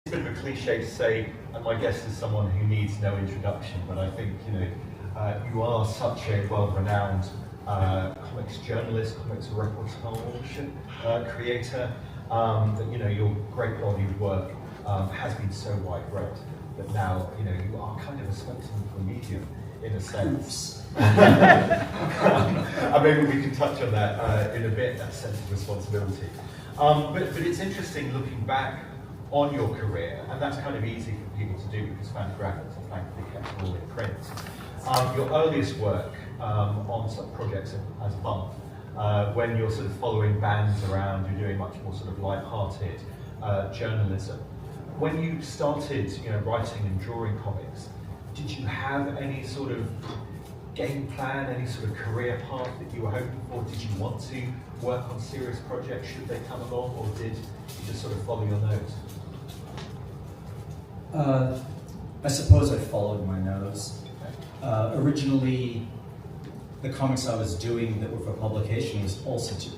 a bit of a cliche to say, and my guest is someone who needs no introduction, but I think, you are such a well-renowned comics journalist, comics reportage creator, that, your great body of work has been so widespread that now, you are kind of a spokesman for the medium in a sense. And maybe we can touch on that in a bit, that sense of responsibility. But it's interesting looking back on your career, and that's kind of easy for people to do because Fantagraphics are thankfully kept all in print. Your earliest work on some projects as Bump, when you're sort of following bands around, you're doing much more sort of light-hearted journalism. When you started, writing and drawing comics, did you have any sort of game plan, any sort of career path that you were hoping for? Did you want to work on serious projects should they come along, or did you just sort of follow your nose? I suppose I followed my nose. Originally, the comics I was doing that were for publication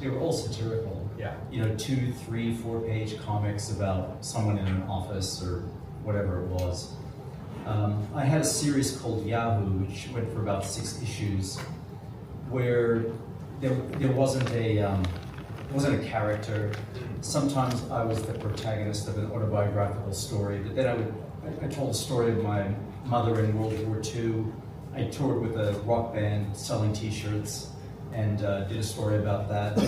they were all satirical. Yeah. 2, 3, 4-page comics about someone in an office or whatever it was. I had a series called Yahoo, which went for about 6 issues, where there wasn't a character. Sometimes I was the protagonist of an autobiographical story, but then I told a story of my mother in World War II. I toured with a rock band selling T-shirts and did a story about that.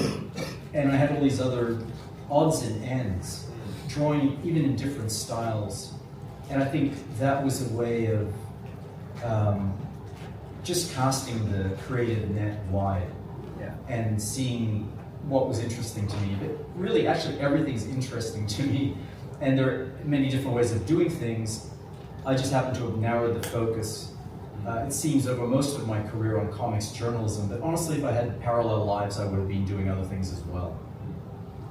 And I had all these other odds and ends, drawing even in different styles. And I think that was a way of just casting the creative net wide, and seeing what was interesting to me. But really, actually, everything's interesting to me. And there are many different ways of doing things. I just happen to have narrowed the focus. It seems over most of my career on comics journalism, but honestly, if I had parallel lives, I would have been doing other things as well.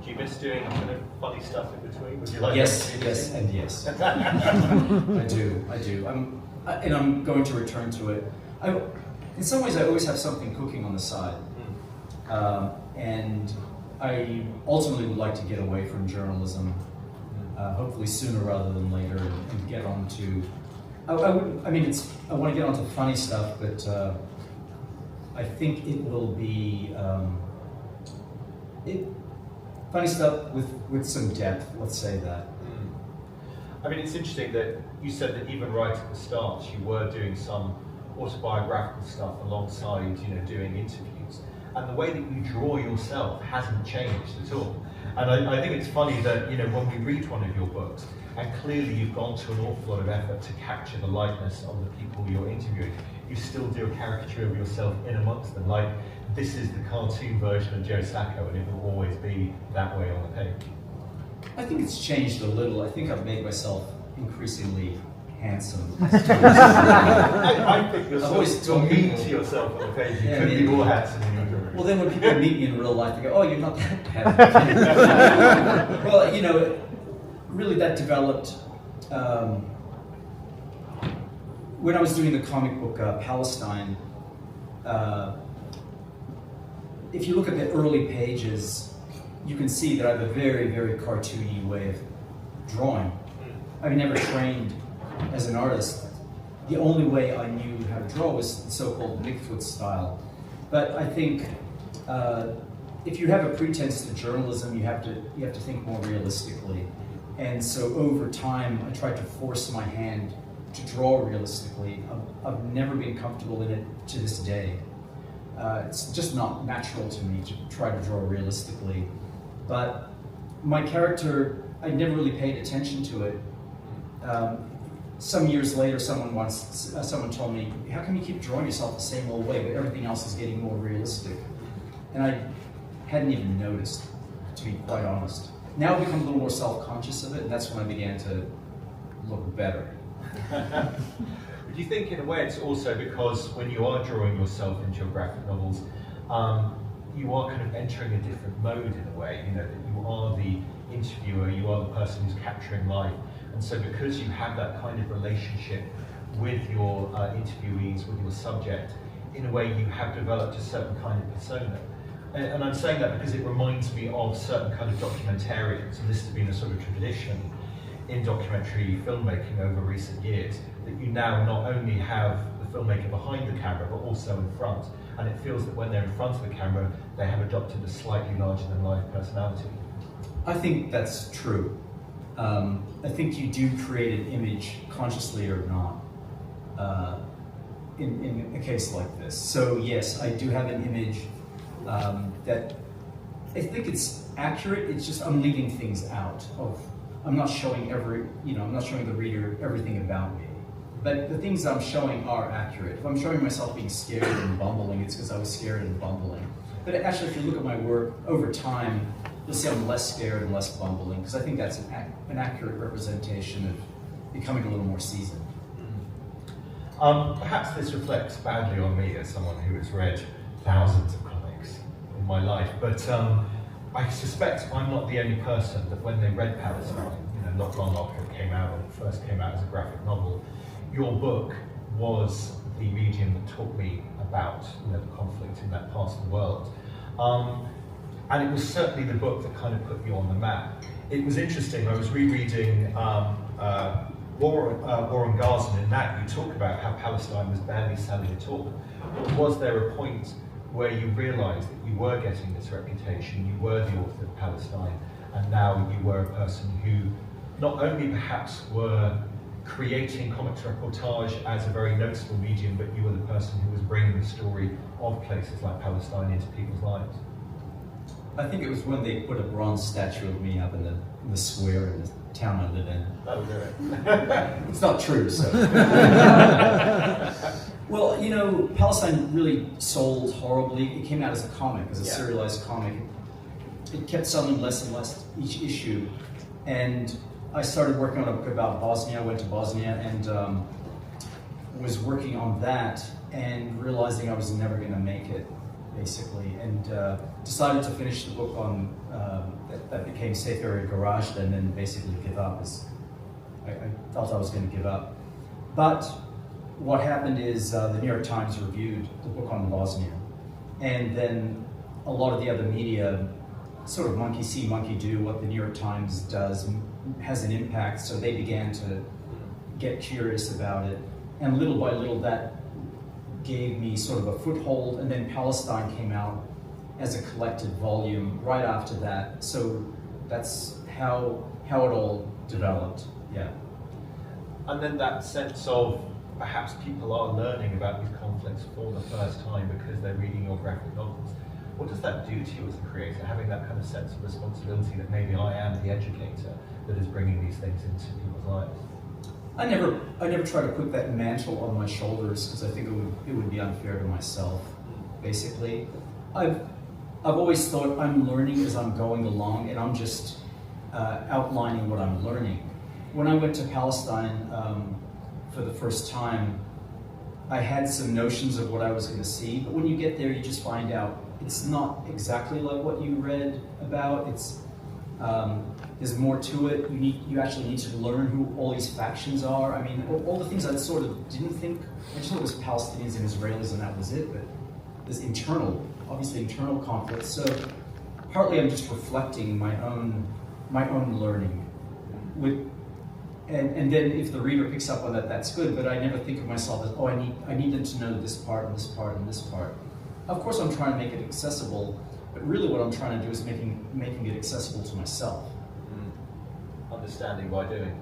Do you miss doing kind of funny stuff in between? Would you like yes, and yes. I do. I'm going to return to it. In some ways, I always have something cooking on the side. And I ultimately would like to get away from journalism, hopefully sooner rather than later, and get on to. I want to get onto funny stuff, but I think it will be funny stuff with some depth. Let's say that. It's interesting that you said that even right at the start, you were doing some autobiographical stuff alongside, doing interviews. And the way that you draw yourself hasn't changed at all. And I think it's funny that, when we read one of your books, and clearly you've gone to an awful lot of effort to capture the likeness of the people you're interviewing, you still do a caricature of yourself in amongst them. Like, this is the cartoon version of Joe Sacco, and it will always be that way on the page. I think it's changed a little. I think I've made myself increasingly handsome. I think you're mean to yourself on the page. You could be more handsome than you are. Well, then when people meet me in real life, they go, "Oh, you're not that bad." Well, really that developed when I was doing the comic book Palestine. If you look at the early pages, you can see that I have a very, very cartoony way of drawing. I've never trained as an artist. The only way I knew how to draw was the so-called Nickfoot style. But I think if you have a pretense to journalism, you have to think more realistically. And so over time, I tried to force my hand to draw realistically. I've never been comfortable in it to this day. It's just not natural to me to try to draw realistically. But my character, I never really paid attention to it. Some years later, someone told me, "How come you keep drawing yourself the same old way, but everything else is getting more realistic?" And I hadn't even noticed, to be quite honest. Now I've become a little more self-conscious of it, and that's when I began to look better. Do you think, in a way, it's also because when you are drawing yourself into your graphic novels, you are kind of entering a different mode in a way, that you are the interviewer, you are the person who's capturing life, and so because you have that kind of relationship with your interviewees, with your subject, in a way you have developed a certain kind of persona. And I'm saying that because it reminds me of certain kind of documentarians, and this has been a sort of tradition, in documentary filmmaking over recent years, that you now not only have the filmmaker behind the camera, but also in front. And it feels that when they're in front of the camera, they have adopted a slightly larger than life personality. I think that's true. I think you do create an image, consciously or not, in a case like this. So yes, I do have an image that I think it's accurate. It's just I'm leaving things out of. I'm not showing I'm not showing the reader everything about me. But the things I'm showing are accurate. If I'm showing myself being scared and bumbling, it's because I was scared and bumbling. But actually, if you look at my work over time, you'll see I'm less scared and less bumbling, because I think that's an accurate representation of becoming a little more seasoned. Perhaps this reflects badly on me as someone who has read thousands of comics in my life, but I suspect I'm not the only person that when they read Palestine, not long after it came out, when it first came out as a graphic novel, your book was the medium that taught me about the conflict in that part of the world. And it was certainly the book that kind of put you on the map. It was interesting, I was rereading War on Gaza, and in that you talk about how Palestine was barely selling at all. Was there a point where you realised that you were getting this reputation, you were the author of Palestine, and now you were a person who not only perhaps were creating comic reportage as a very noticeable medium, but you were the person who was bringing the story of places like Palestine into people's lives? I think it was when they put a bronze statue of me up in the square in the town I live in. That'll do it. It's not true, so. Well, Palestine really sold horribly. It came out as a comic, as a serialized comic. It kept selling less and less each issue. And I started working on a book about Bosnia. I went to Bosnia and was working on that and realizing I was never going to make it, basically, and decided to finish the book on that became Safe Area Garage, and then basically give up. I felt I was going to give up. But what happened is the New York Times reviewed the book on Bosnia, and then a lot of the other media sort of monkey see, monkey do. What the New York Times does has an impact, so they began to get curious about it, and little by little that gave me sort of a foothold, and then Palestine came out as a collected volume right after that. So that's how it all developed. Yeah. And then that sense of perhaps people are learning about these conflicts for the first time because they're reading your graphic novels. What does that do to you as a creator, having that kind of sense of responsibility that maybe I am the educator that is bringing these things into people's lives? I never try to put that mantle on my shoulders, because I think it would be unfair to myself. Basically, I've always thought I'm learning as I'm going along, and I'm just outlining what I'm learning. When I went to Palestine for the first time, I had some notions of what I was going to see, but when you get there, you just find out it's not exactly like what you read about. It's there's more to it. You actually need to learn who all these factions are. I mean, all the things I sort of didn't think. I just thought it was Palestinians and Israelis and that was it. But there's obviously internal conflicts. So partly I'm just reflecting my own learning. And then if the reader picks up on that, that's good. But I never think of myself as, I need them to know this part and this part and this part. Of course, I'm trying to make it accessible. But really what I'm trying to do is making it accessible to myself. Understanding by doing.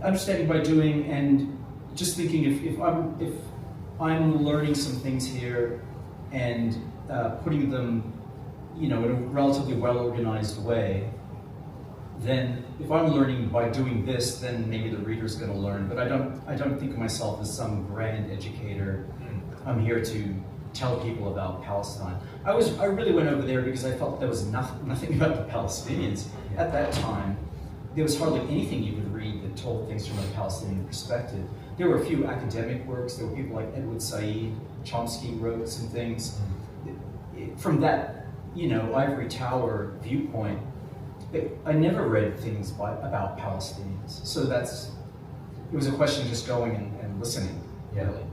Understanding by doing, and just thinking if I'm learning some things here and putting them, in a relatively well-organized way, then if I'm learning by doing this, then maybe the reader's going to learn. But I don't think of myself as some grand educator. I'm here to tell people about Palestine. I really went over there because I felt there was nothing about the Palestinians. At that time, there was hardly anything you could read that told things from a Palestinian perspective. There were a few academic works. There were people like Edward Said, Chomsky wrote some things. From that, ivory tower viewpoint, I never read things about Palestinians. So it was a question of just going and listening, really.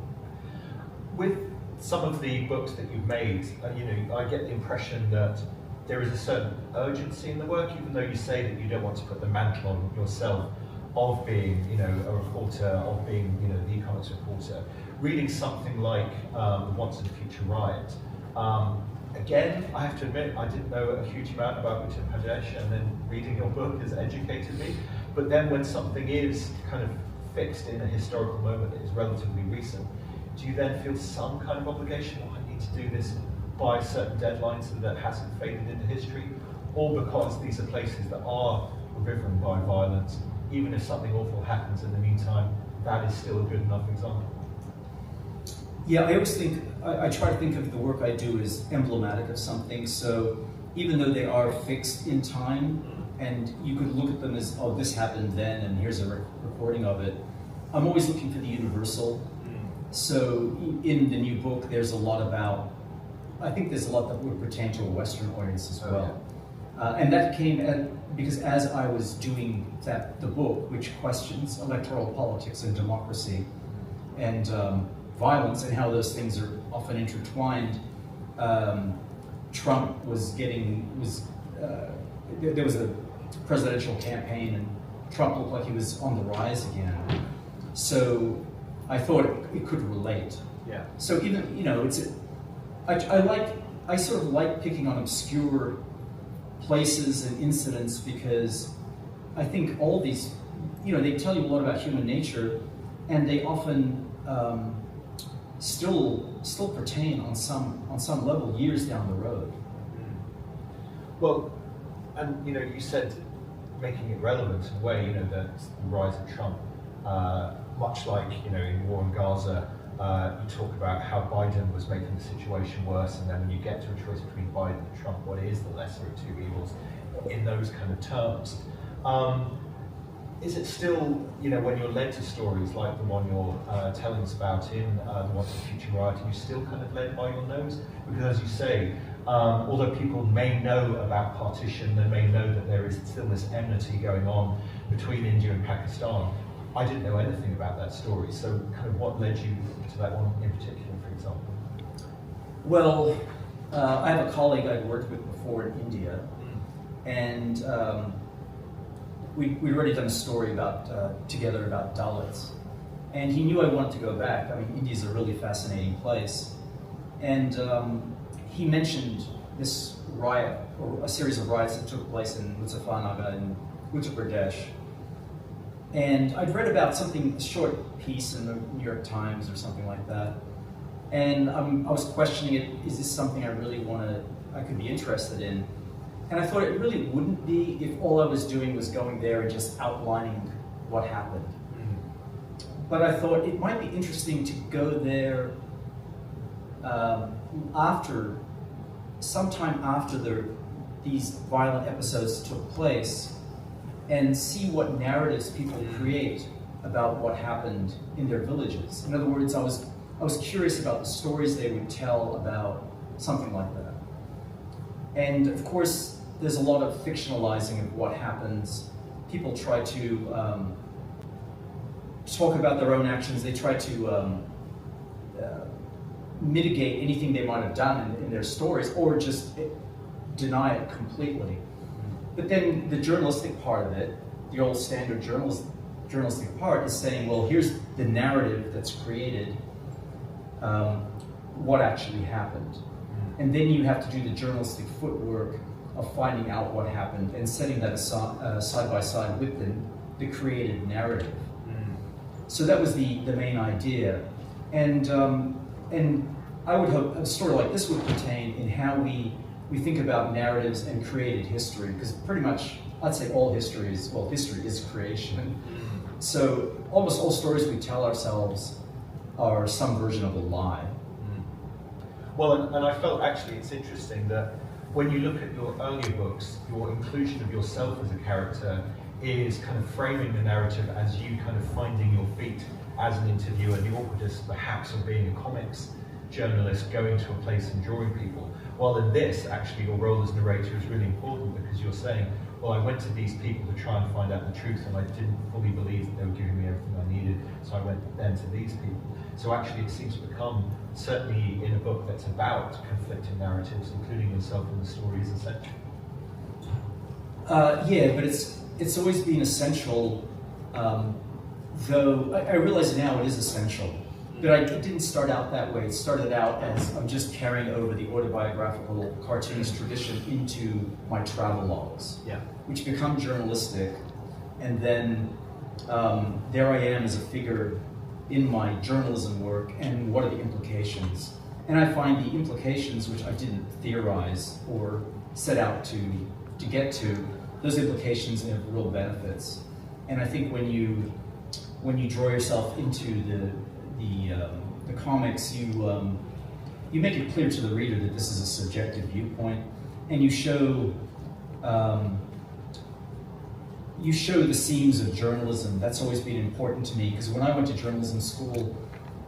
With some of the books that you've made, I get the impression that there is a certain urgency in the work, even though you say that you don't want to put the mantle on yourself of being, you know, a reporter, of being, you know, the economics reporter, reading something like the Once and Future Riot. Again, I have to admit, I didn't know a huge amount about Uttar Pradesh, and then reading your book has educated me. But then when something is kind of fixed in a historical moment that is relatively recent, do you then feel some kind of obligation? Oh, I need to do this by a certain deadline so that it hasn't faded into history? Or because these are places that are riven by violence, even if something awful happens in the meantime, that is still a good enough example? Yeah, I always think, I try to think of the work I do as emblematic of something. So even though they are fixed in time, and you could look at them as, oh, this happened then, and here's a recording of it, I'm always looking for the universal. So in the new book, there's a lot about, I think there's a lot that would pertain to a Western audience as well. And that came because as I was doing the book, which questions electoral politics and democracy, and violence and how those things are often intertwined, Trump was there was a presidential campaign and Trump looked like he was on the rise again. So I thought it could relate. Yeah. So even, you know, I sort of like picking on obscure places and incidents because I think all these, you know, they tell you a lot about human nature, and they often still pertain on some level years down the road. Well, and you know, you said making it relevant in a way, you know, that the rise of Trump, much like, you know, in war in Gaza, you talk about how Biden was making the situation worse, and then when you get to a choice between Biden and Trump, what is the lesser of two evils in those kind of terms? Is it still, you know, when you're led to stories like the one you're telling us about in the Once and Future Riot, are you still kind of led by your nose? Because as you say, although people may know about partition, they may know that there is still this enmity going on between India and Pakistan, I didn't know anything about that story. So kind of what led you to that one in particular, for example? Well, I have a colleague I'd worked with before in India, and we'd already done a story together about Dalits. And he knew I wanted to go back. I mean, India's a really fascinating place. And he mentioned this riot, or a series of riots that took place in Muzaffarnagar in Uttar Pradesh. And I'd read about something, a short piece in the New York Times or something like that. And I was questioning it, is this something I could be interested in? And I thought it really wouldn't be if all I was doing was going there and just outlining what happened. But I thought it might be interesting to go there sometime after these violent episodes took place, and see what narratives people create about what happened in their villages. In other words, I was curious about the stories they would tell about something like that. And of course, there's a lot of fictionalizing of what happens. People try to talk about their own actions. They try to mitigate anything they might have done in their stories, or just deny it completely. But then the journalistic part of it, the old standard journalistic part, is saying, well, here's the narrative that's created, what actually happened. And then you have to do the journalistic footwork of finding out what happened and setting that side by side with the created narrative. So that was the main idea. And I would hope a story like this would pertain in how we think about narratives and created history, because pretty much, I'd say all history is creation. So almost all stories we tell ourselves are some version of a lie. Well, and I felt actually it's interesting that when you look at your earlier books, your inclusion of yourself as a character is kind of framing the narrative as you kind of finding your feet as an interviewer, the awkwardness perhaps of being a comics journalist going to a place and drawing people. While in this, actually, your role as narrator is really important, because you're saying, well, I went to these people to try and find out the truth, and I didn't fully believe that they were giving me everything I needed, so I went then to these people. So actually it seems to become, certainly in a book that's about conflicting narratives, including yourself in the story, is essential. Yeah, but it's always been essential Though I realize now it is essential. But it didn't start out that way. It started out as I'm just carrying over the autobiographical cartoonist tradition into my travel logs, which become journalistic. And then there I am as a figure in my journalism work, and what are the implications? And I find the implications, which I didn't theorize or set out to get to, those implications have real benefits. And I think when you draw yourself into the comics, you make it clear to the reader that this is a subjective viewpoint, and you show the seams of journalism. That's always been important to me, because when I went to journalism school,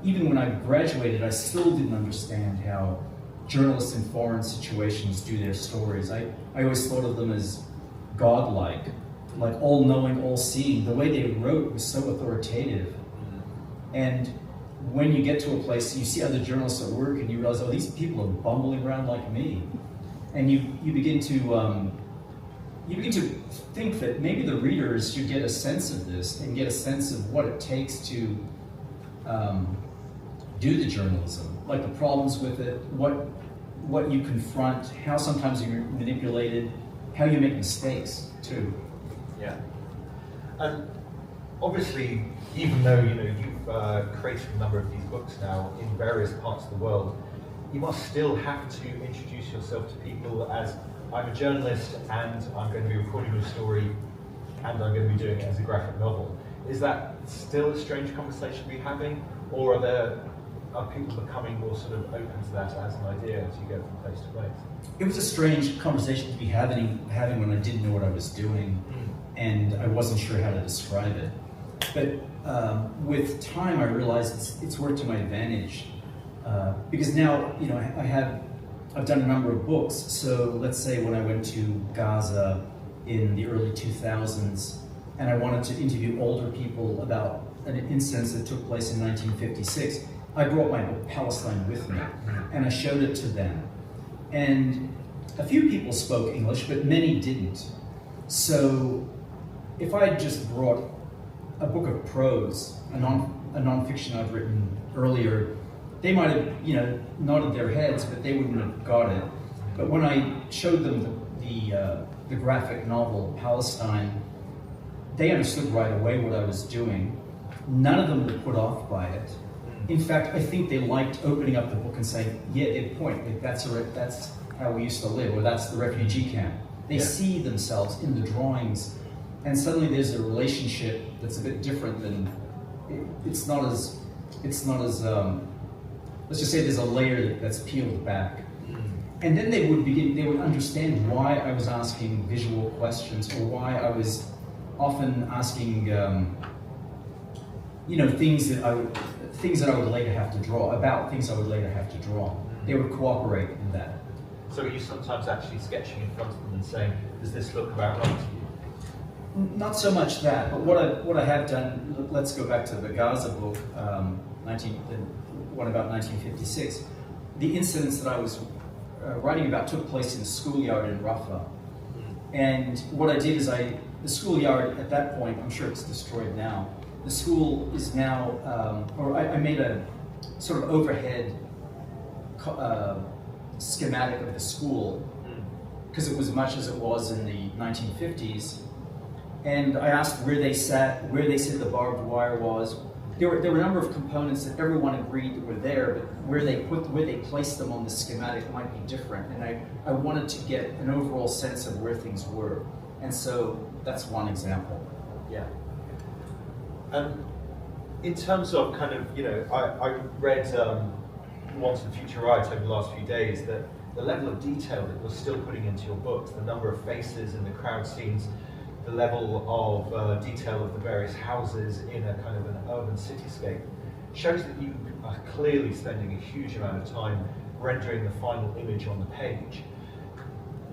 even when I graduated, I still didn't understand how journalists in foreign situations do their stories. I always thought of them as godlike, like all-knowing, all-seeing. The way they wrote was so authoritative. And when you get to a place, you see other journalists at work, and you realize, oh, these people are bumbling around like me. And you begin to think that maybe the readers should get a sense of this, and get a sense of what it takes to do the journalism, like the problems with it, what you confront, how sometimes you're manipulated, how you make mistakes too. Yeah. And obviously, even though you've created a number of these books now in various parts of the world, you must still have to introduce yourself to people as, I'm a journalist and I'm going to be recording your story and I'm going to be doing it as a graphic novel. Is that still a strange conversation to be having, or are people becoming more sort of open to that as an idea as you go from place to place? It was a strange conversation to be having when I didn't know what I was doing, and I wasn't sure how to describe it. But with time, I realized it's worked to my advantage, because now I've done a number of books. So let's say when I went to Gaza in the early 2000s, and I wanted to interview older people about an incident that took place in 1956, I brought my book Palestine with me, and I showed it to them. And a few people spoke English, but many didn't. So if I had just brought a book of prose, a nonfiction I'd written earlier, they might have nodded their heads, but they wouldn't have got it. But when I showed them the graphic novel Palestine, they understood right away what I was doing. None of them were put off by it. In fact, I think they liked opening up the book and saying, yeah, good point, like, that's how we used to live, or that's the refugee camp. They see themselves in the drawings, and suddenly there's a relationship that's a bit different than, it's not as let's just say there's a layer that's peeled back. And then they would understand why I was asking visual questions, or why I was often asking, things that I would later have to draw, about things I would later have to draw. They would cooperate in that. So are you sometimes actually sketching in front of them and saying, does this look about right to you? Not so much that, but what I have done, let's go back to the Gaza book, the one about 1956. The incidents that I was writing about took place in a schoolyard in Rafah. And what I did is the schoolyard at that point, I'm sure it's destroyed now, the school is now, I made a sort of overhead schematic of the school, because it was much as it was in the 1950s. And I asked where they said the barbed wire was. There were a number of components that everyone agreed that were there, but where they placed them on the schematic might be different. And I wanted to get an overall sense of where things were. And so that's one example. Yeah. In terms of kind of, I read Once in the Future Rights over the last few days, that the level of detail that you're still putting into your books, the number of faces in the crowd scenes, the level of detail of the various houses in a kind of an urban cityscape, shows that you are clearly spending a huge amount of time rendering the final image on the page.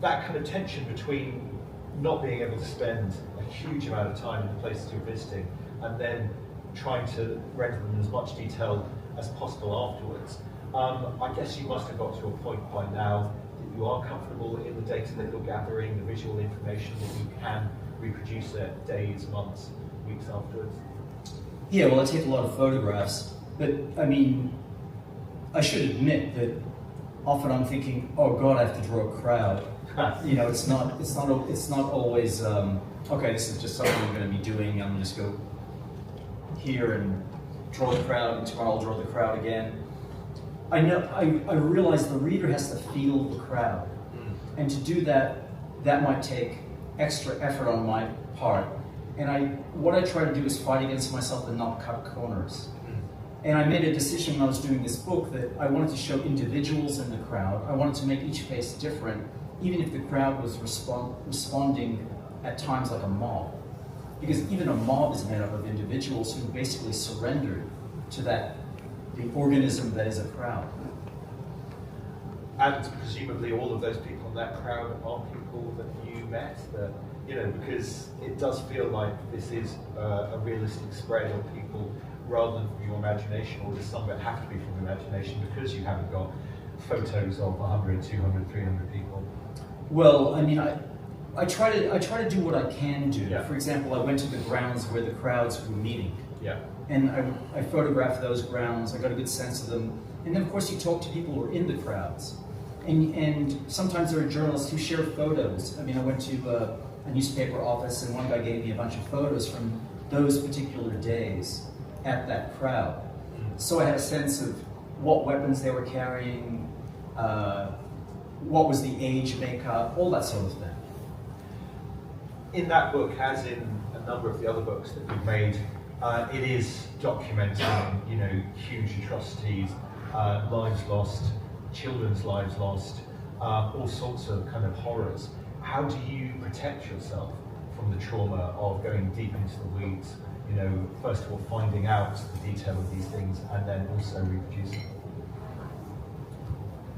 That kind of tension between not being able to spend a huge amount of time in the places you're visiting and then trying to render them in as much detail as possible afterwards. I guess you must have got to a point by now that you are comfortable in the data that you're gathering, the visual information that you can reproduce it days, months, weeks weeks afterwards? Yeah, well, I take a lot of photographs, but I mean, I should admit that often I'm thinking, oh God, I have to draw a crowd. You know, it's not always okay. This is just something I'm going to be doing. I'm going to just go here and draw the crowd, and tomorrow I'll draw the crowd again. I realize the reader has to feel the crowd, and to do that, that might take extra effort on my part. And what I try to do is fight against myself and not cut corners. And I made a decision when I was doing this book that I wanted to show individuals in the crowd. I wanted to make each face different, even if the crowd was responding at times like a mob. Because even a mob is made up of individuals who basically surrendered to the organism that is a crowd. And presumably all of those people in that crowd are people that you met, that, you know, because it does feel like this is a realistic spread of people rather than from your imagination, or does some of it have to be from imagination because you haven't got photos of 100, 200, 300 people? Well, I mean, I try to do what I can do. Yeah. For example, I went to the grounds where the crowds were meeting. Yeah. And I photographed those grounds. I got a good sense of them. And then, of course, you talk to people who are in the crowds. And sometimes there are journalists who share photos. I mean, I went to a newspaper office, and one guy gave me a bunch of photos from those particular days at that crowd. So I had a sense of what weapons they were carrying, what was the age makeup, all that sort of thing. In that book, as in a number of the other books that you've made, it is documenting, you know, huge atrocities, lives lost, children's lives lost, all sorts of kind of horrors. How do you protect yourself from the trauma of going deep into the weeds? You know, first of all, finding out the detail of these things, and then also reproducing them.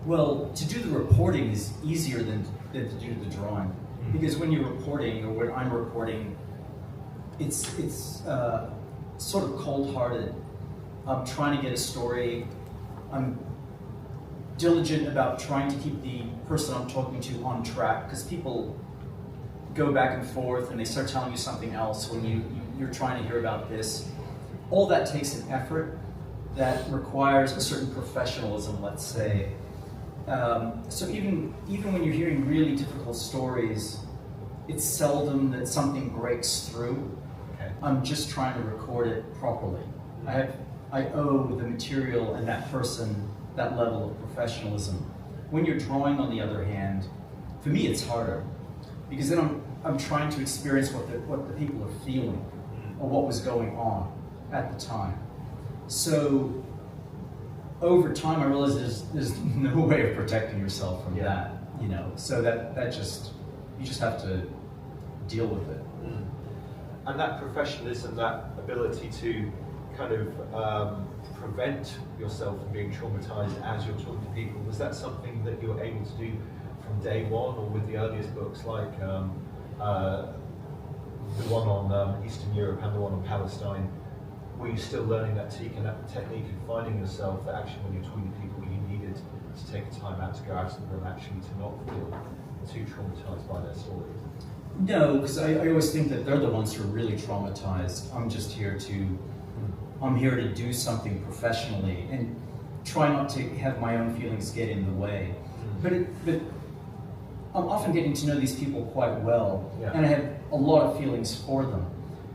Well, to do the reporting is easier than to do the drawing. Because when you're reporting, or when I'm reporting, it's sort of cold-hearted. I'm trying to get a story. I'm diligent about trying to keep the person I'm talking to on track, because people go back and forth and they start telling you something else when you're trying to hear about this. All that takes an effort that requires a certain professionalism, let's say. So even when you're hearing really difficult stories, it's seldom that something breaks through. Okay. I'm just trying to record it properly. I owe the material and that person that level of professionalism. When you're drawing, on the other hand, for me it's harder, because then I'm trying to experience what the people are feeling, or what was going on at the time. So over time, I realized there's no way of protecting yourself from that, you know. So that you just have to deal with it. And that professionalism, that ability to kind of prevent yourself from being traumatized as you're talking to people, was that something that you were able to do from day one, or with the earliest books like the one on Eastern Europe and the one on Palestine? Were you still learning that technique and finding yourself that actually when you're talking to people you needed to take time out to go out of the room, actually to not feel too traumatized by their stories? No, because I always think that they're the ones who are really traumatized. I'm just here to do something professionally and try not to have my own feelings get in the way. But I'm often getting to know these people quite well, and I have a lot of feelings for them.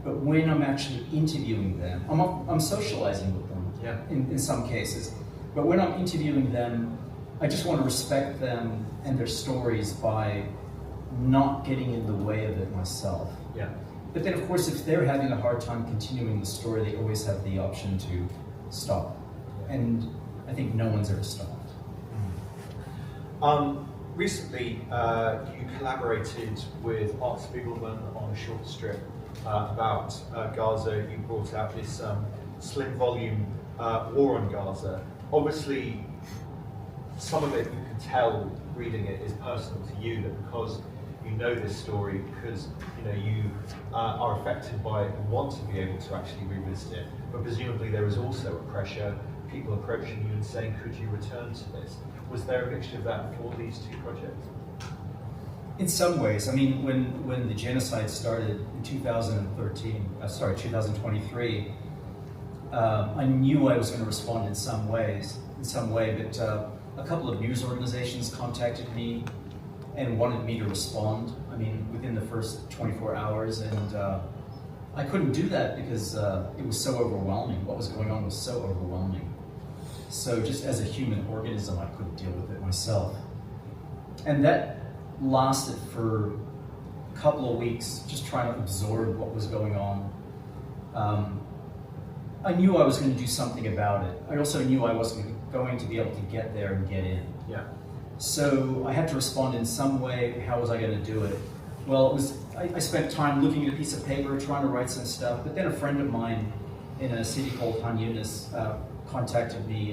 But when I'm actually interviewing them, I'm socializing with them in some cases. But when I'm interviewing them, I just want to respect them and their stories by not getting in the way of it myself. Yeah. But then, of course, if they're having a hard time continuing the story, they always have the option to stop. And I think no one's ever stopped. Recently, you collaborated with Art Spiegelman on a short strip about Gaza. You brought out this slim volume, War on Gaza. Obviously, some of it you can tell reading it is personal to you, that because you know this story, because you are affected by it and want to be able to actually revisit it. But presumably there is also a pressure, people approaching you and saying, could you return to this? Was there a mixture of that for these two projects? In some ways, I mean, when the genocide started in 2023, I knew I was going to respond in some way, but a couple of news organizations contacted me and wanted me to respond, I mean, within the first 24 hours, and I couldn't do that because it was so overwhelming. What was going on was so overwhelming. So just as a human organism, I couldn't deal with it myself. And that lasted for a couple of weeks, just trying to absorb what was going on. I knew I was going to do something about it. I also knew I wasn't going to be able to get there and get in. Yeah. So I had to respond in some way. How was I going to do it? Well, I spent time looking at a piece of paper, trying to write some stuff, but then a friend of mine in a city called Han Yunis contacted me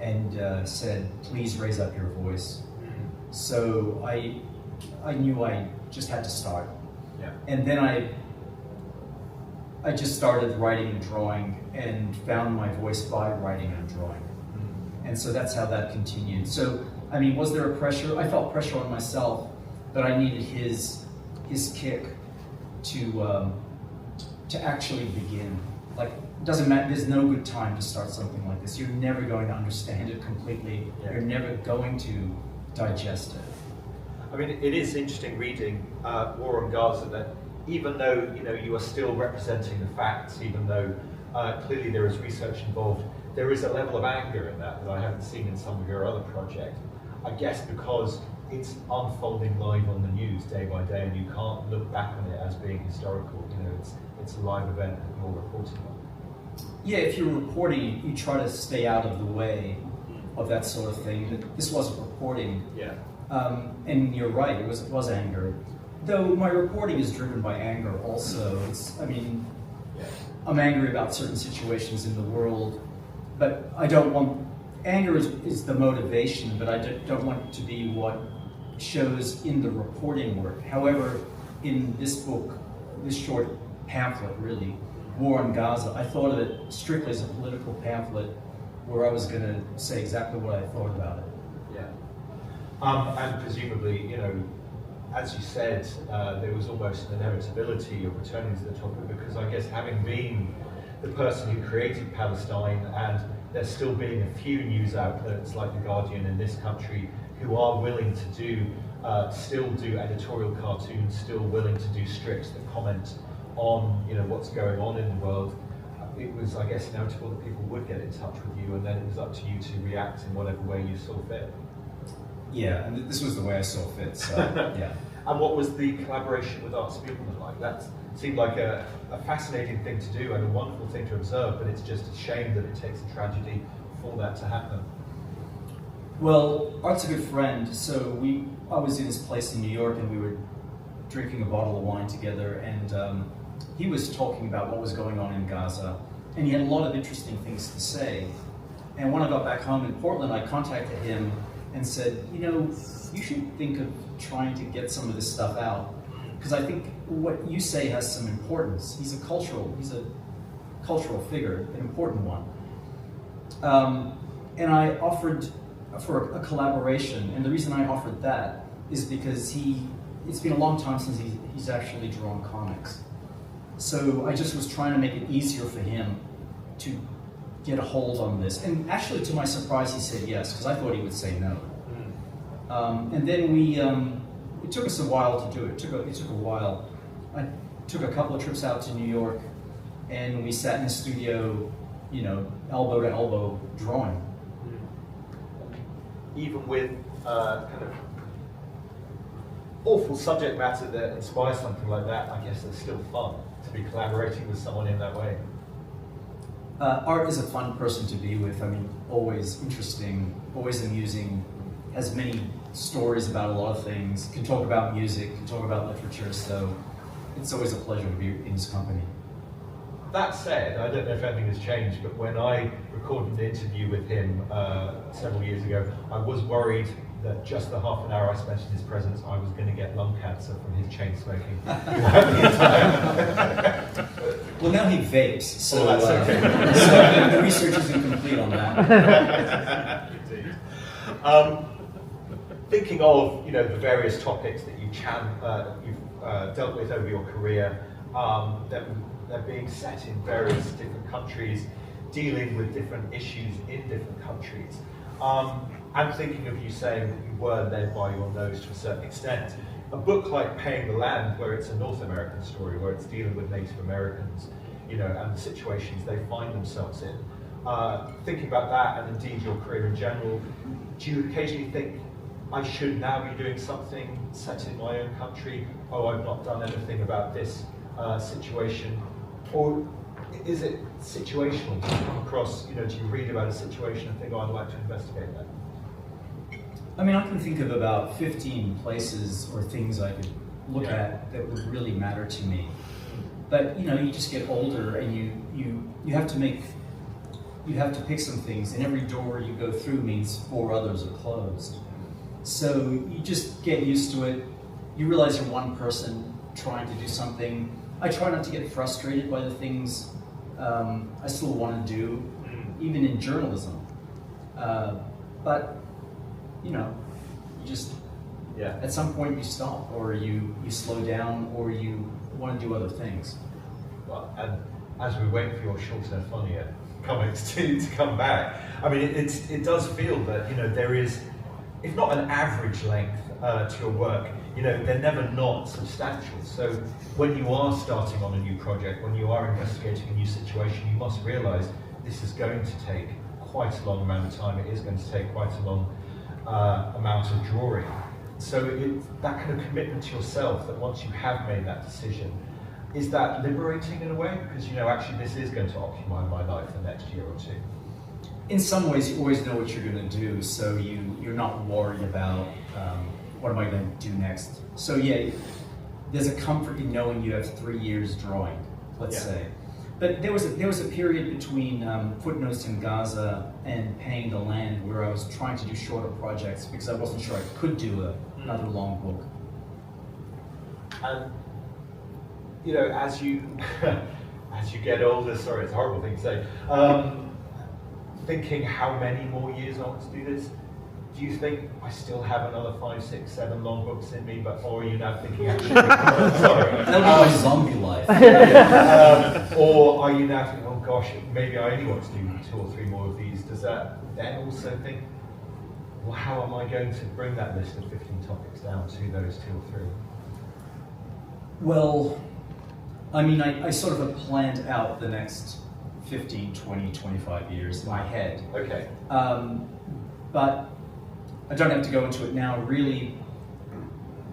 and said, please raise up your voice. So I knew I just had to start. Yeah. And then I just started writing and drawing and found my voice by writing and drawing. And so that's how that continued. So, I mean, was there a pressure? I felt pressure on myself, but I needed his kick to actually begin. Like, it doesn't matter, there's no good time to start something like this. You're never going to understand it completely. Yeah. You're never going to digest it. I mean, it is interesting reading War on Gaza that even though you are still representing the facts, even though clearly there is research involved, there is a level of anger in that I haven't seen in some of your other projects. I guess because it's unfolding live on the news day by day, and you can't look back on it as being historical. It's a live event that you're reporting on. Yeah, if you're reporting, you try to stay out of the way of that sort of thing. But this wasn't reporting. Yeah. And you're right, it was anger. Though my reporting is driven by anger also. I'm angry about certain situations in the world, but I don't want, anger is the motivation, but I don't want it to be what shows in the reporting work. However, in this book, this short pamphlet really, War on Gaza, I thought of it strictly as a political pamphlet where I was going to say exactly what I thought about it. Yeah. And presumably, as you said, there was almost an inevitability of returning to the topic because I guess having been the person who created Palestine, and there still being a few news outlets like The Guardian in this country who are willing to still do editorial cartoons, still willing to do strips that comment on what's going on in the world, it was, I guess, inevitable that people would get in touch with you, and then it was up to you to react in whatever way you saw fit. Yeah, and this was the way I saw fit, so yeah. And what was the collaboration with Art Spiegelman like? That seemed like a fascinating thing to do and a wonderful thing to observe, but it's just a shame that it takes a tragedy for that to happen. Well, Art's a good friend, so I was in his place in New York and we were drinking a bottle of wine together, and he was talking about what was going on in Gaza, and he had a lot of interesting things to say. And when I got back home in Portland, I contacted him and said, you should think of trying to get some of this stuff out, because I think what you say has some importance. He's a cultural figure, an important one. And I offered for a collaboration, and the reason I offered that is because it's been a long time since he's actually drawn comics. So I just was trying to make it easier for him to get a hold on this. And actually, to my surprise, he said yes, because I thought he would say no. And then it took us a while to do it. It took a while. I took a couple of trips out to New York, and we sat in the studio, elbow to elbow drawing. Even with kind of awful subject matter that inspires something like that, I guess it's still fun to be collaborating with someone in that way. Art is a fun person to be with. I mean, always interesting, always amusing, has many stories about a lot of things, can talk about music, can talk about literature, so it's always a pleasure to be in his company. That said, I don't know if anything has changed, but when I recorded an interview with him several years ago, I was worried that just the half an hour I spent in his presence, I was going to get lung cancer from his chain smoking. Well, now he vapes, so, that's okay. So the research is incomplete on that. Indeed. thinking of the various topics that you've dealt with over your career, they're being set in various different countries, dealing with different issues in different countries. I'm thinking of you saying that you were led by your nose to a certain extent. A book like Paying the Land, where it's a North American story, where it's dealing with Native Americans, and the situations they find themselves in. Thinking about that, and indeed your career in general, do you occasionally think, I should now be doing something set in my own country? Oh, I've not done anything about this situation. Or is it situational? Do you come across, do you read about a situation and think, oh, I'd like to investigate that? I mean, I can think of about 15 places or things I could look at that would really matter to me. But you just get older, and you have to pick some things, and every door you go through means 4 others are closed. So you just get used to it. You realize you're one person trying to do something. I try not to get frustrated by the things I still want to do, even in journalism. But you just at some point you stop, or you slow down, or you want to do other things. Well, and as we wait for your shorter, funnier comics to come back, I mean, it does feel that there is, if not an average length to your work, they're never not substantial. So when you are starting on a new project, when you are investigating a new situation, you must realise this is going to take quite a long amount of time. It is going to take quite a long amount of drawing. So that kind of commitment to yourself, that once you have made that decision, is that liberating in a way? Because actually this is going to occupy my life the next year or two. In some ways, you always know what you're going to do, so you're not worried about what am I going to do next. So there's a comfort in knowing you have 3 years drawing, let's say. But there was a period between Footnotes in Gaza and Paying the Land where I was trying to do shorter projects because I wasn't sure I could do another long book. And as you as you get older, sorry, it's a horrible thing to say, thinking how many more years I want to do this, do you think I still have another 5, 6, 7 long books in me, or are you now thinking actually, sorry, that'll be my zombie life. Or are you now thinking, oh gosh, maybe I only want to do 2 or 3 more of these? Does that then also think, well, how am I going to bring that list of 15 topics down to those 2 or 3? Well, I mean, I sort of have planned out the next 15, 20, 25 years in my head. Okay. But I don't have to go into it now, really.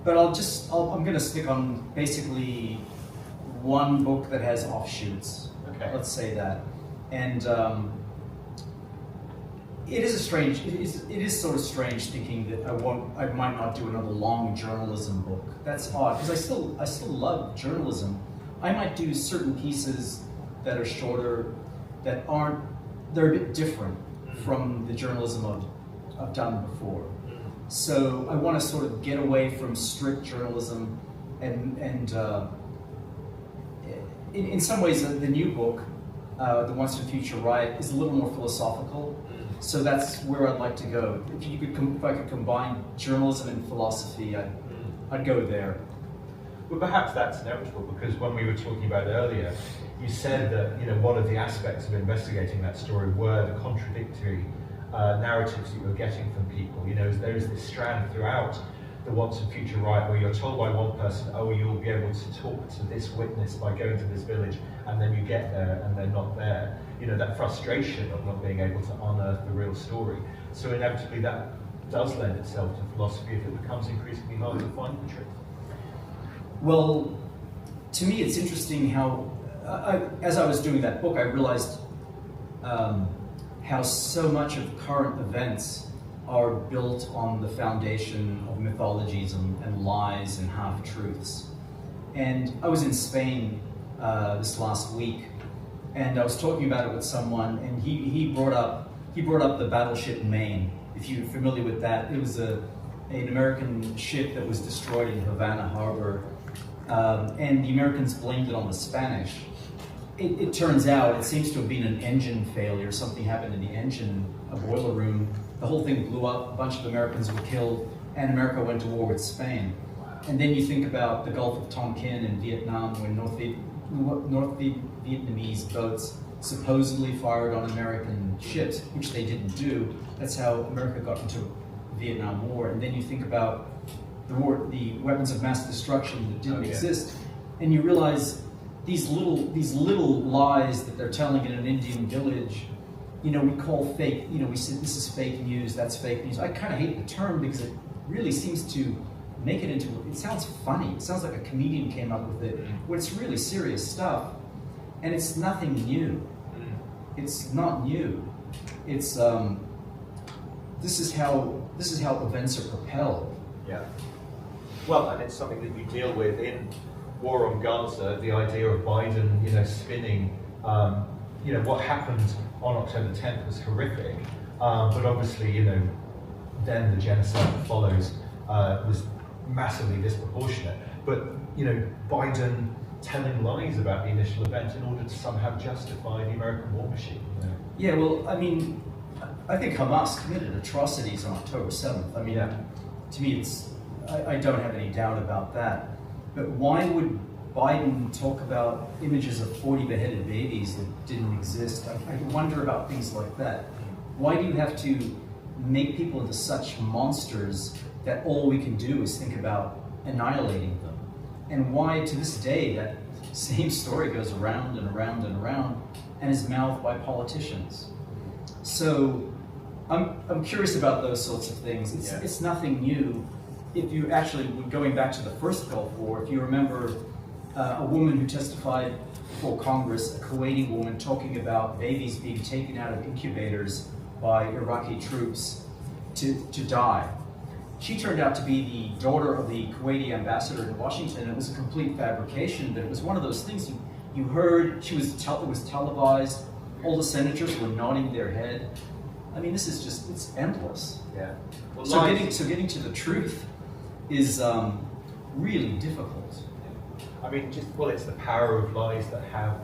But I'm going to stick on basically one book that has offshoots. Okay. Let's say that. And it is sort of strange thinking that I might not do another long journalism book. That's odd, because I still love journalism. I might do certain pieces that are shorter, they're a bit different from the journalism I've done before. So I want to sort of get away from strict journalism, and in some ways the new book, The Once and Future Right, is a little more philosophical. So that's where I'd like to go. If I could combine journalism and philosophy, I'd go there. Well, perhaps that's inevitable, because when we were talking about it earlier, you said that one of the aspects of investigating that story were the contradictory narratives that you were getting from people. There is this strand throughout The Once and Future Right where you're told by one person, oh, you'll be able to talk to this witness by going to this village, and then you get there and they're not there. That frustration of not being able to unearth the real story. So inevitably that does lend itself to philosophy if it becomes increasingly harder to find the truth. Well, to me it's interesting how, as I was doing that book, I realized how so much of current events are built on the foundation of mythologies and lies and half-truths. And I was in Spain this last week, and I was talking about it with someone, and he brought up the battleship Maine. If you're familiar with that, it was an American ship that was destroyed in Havana Harbor, and the Americans blamed it on the Spanish. It turns out it seems to have been an engine failure. Something happened in the engine, a boiler room. The whole thing blew up. A bunch of Americans were killed. and America went to war with Spain. And then you think about the Gulf of Tonkin in Vietnam, when North Vietnamese boats supposedly fired on American ships, which they didn't do. That's how America got into Vietnam War. And then you think about the weapons of mass destruction that didn't exist, and you realize these little lies that they're telling in an Indian village. We call fake. We said this is fake news. That's fake news. I kind of hate the term because it really seems to make it into. It sounds funny. It sounds like a comedian came up with it. When it's really serious stuff, and it's nothing new. It's not new. It's this is how events are propelled. Yeah. Well, and it's something that you deal with in War on Gaza. The idea of Biden, spinning. What happened on October 10th was horrific, but obviously, then the genocide that follows was massively disproportionate. But Biden telling lies about the initial event in order to somehow justify the American war machine. Yeah, well, I mean, I think Hamas committed atrocities on October 7th. I mean, to me, I don't have any doubt about that. But why would Biden talk about images of 40 beheaded babies that didn't exist? I wonder about things like that. Why do you have to make people into such monsters that all we can do is think about annihilating them? And why, to this day, that same story goes around and around and around and is mouthed by politicians. So I'm curious about those sorts of things. It's nothing new. If you actually, going back to the first Gulf War, if you remember a woman who testified before Congress, a Kuwaiti woman, talking about babies being taken out of incubators by Iraqi troops to die. She turned out to be the daughter of the Kuwaiti ambassador in Washington, and it was a complete fabrication, but it was one of those things you heard. It was televised. All the senators were nodding their head. I mean, this is just, it's endless. Yeah. Well, so getting to the truth is really difficult. I mean, it's the power of lies that have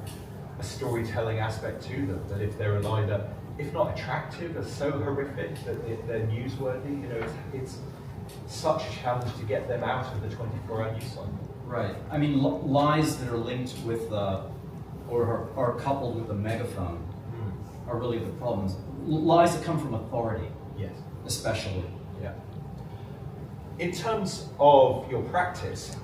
a storytelling aspect to them, that if they're a lie that, if not attractive, are so horrific that they're newsworthy, it's such a challenge to get them out of the 24-hour news cycle. Right. I mean, lies that are linked with, or are coupled with a megaphone are really the problems. Lies that come from authority. Yes. Especially. Yeah. In terms of your practice,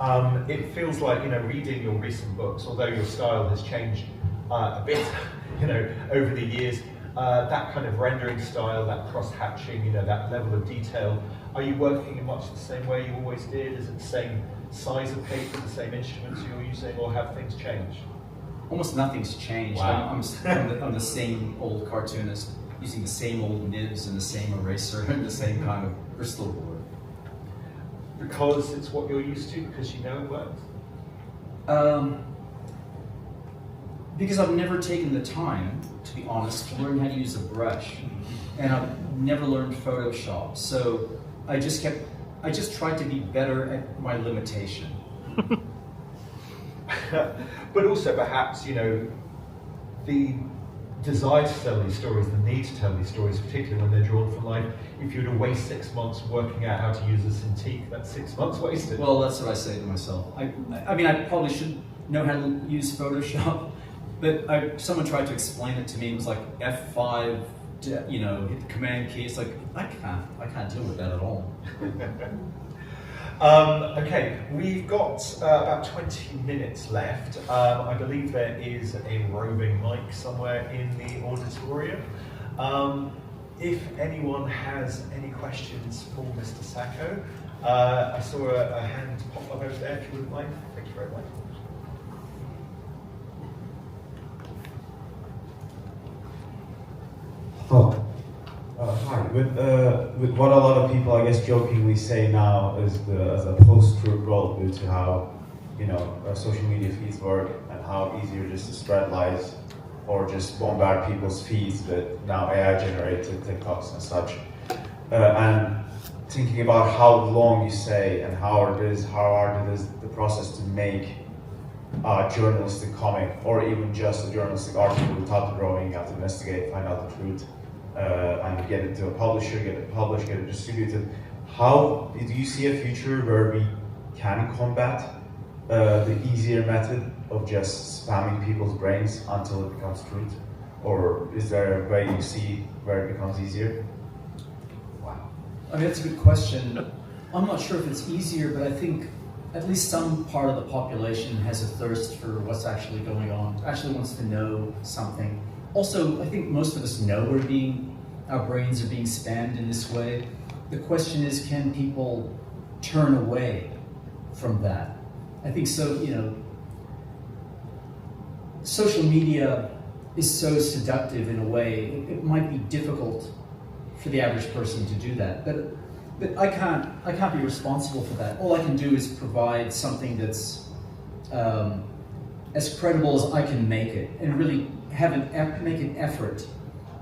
it feels like, reading your recent books, although your style has changed a bit, over the years, that kind of rendering style, that cross-hatching, that level of detail, are you working in much the same way you always did? Is it the same size of paper, the same instruments you're using, or have things changed? Almost nothing's changed. Wow. I'm the same old cartoonist, using the same old nibs and the same eraser and the same kind of crystal board. Because it's what you're used to, because you know it works? Because I've never taken the time, to be honest, to learn how to use a brush. And I've never learned Photoshop. So I just tried to be better at my limitation. But also perhaps, the desire to tell these stories, the need to tell these stories, particularly when they're drawn from life, if you were to waste 6 months working out how to use a Cintiq, that's 6 months wasted. Well, that's what I say to myself. I mean, I probably should know how to use Photoshop, but someone tried to explain it to me. It was like F5, hit the command key. It's like, I can't deal with that at all. Okay, we've got about 20 minutes left. I believe there is a roving mic somewhere in the auditorium. If anyone has any questions for Mr. Sacco, I saw a hand pop up over there, if you wouldn't mind. Thank you very much. Oh. Hi. With what a lot of people, I guess, jokingly say now as a post-truth world, due to how social media feeds work and how easier it is to spread lies or just bombard people's feeds with now AI-generated TikToks and such, and thinking about how long you say and how hard it is the process to make a journalistic comic or even just a journalistic article without the drawing. You have to investigate, find out the truth. And get it to a publisher, get it published, get it distributed. how do you see a future where we can combat the easier method of just spamming people's brains until it becomes truth? Or is there a way you see where it becomes easier? Wow. I mean, that's a good question. I'm not sure if it's easier, but I think at least some part of the population has a thirst for what's actually going on, actually wants to know something. Also, I think most of us know our brains are being spammed in this way. The question is, can people turn away from that? I think so, social media is so seductive in a way, it might be difficult for the average person to do that. But I can't be responsible for that. All I can do is provide something that's as credible as I can make it, and really make an effort